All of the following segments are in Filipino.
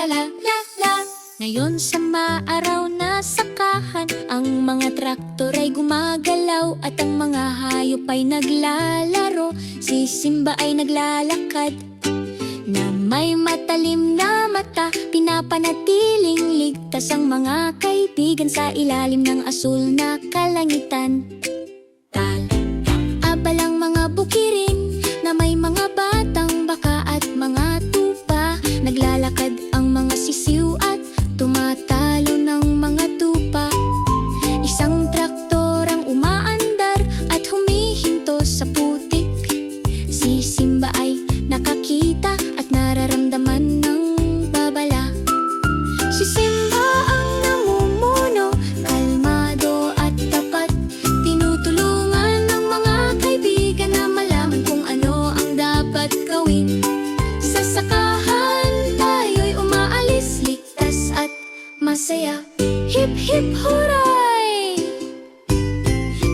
la la la. Ngayon sa maaraw na sakahan, ang mga traktor ay gumagalaw at ang mga hayop ay naglalaro. Si Simba ay naglalakad na may matalim na mata, pinapanatiling ligtas ang mga kaibigan sa ilalim ng asul na kalangitan. Abalang mga bukirin na may mga batang baka at mga tupa, naglalakad ang mga sisiw at tumatalo ng mga tupa. Isang traktor ang umaandar at humihinto sa putik. Si Simba ay nakakita at nararamdaman ng babala. Si Simba ang namumuno, kalmado at tapat. Tinutulungan ng mga kaibigan na malaman kung ano ang dapat gawin. Sa sakahan tayo'y umaalis, ligtas at masaya. Hip hip hooray!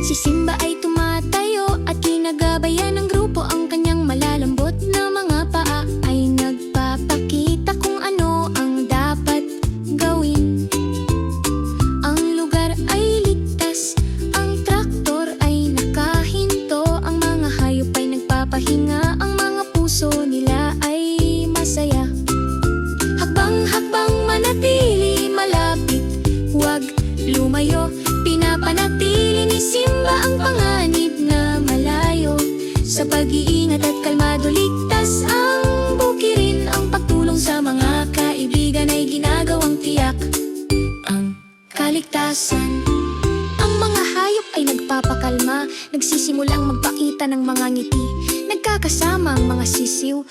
Si Simba ay tumatayo at kinagabayan ng grupo. Ang kanyang malalambot na mga paa ay nagpapakita kung ano ang dapat gawin. Ang lugar ay ligtas, ang traktor ay nakahinto, ang mga hayop ay nagpapahinga, ang mga puso nila ay masaya. Hakbang-hakbang manatili malapit, huwag lumayo. Pinapanatili ni Simba ang panganib na malayo. Sa pag-iingat at kalmado, ligtas ang bukirin. Ang pagtulong sa mga kaibigan ay ginagawang tiyak ang kaligtasan. Ang mga hayop ay nagpapakalma, nagsisimulang magpakita ng mga ngiti. Nagkakasama ang mga sisiw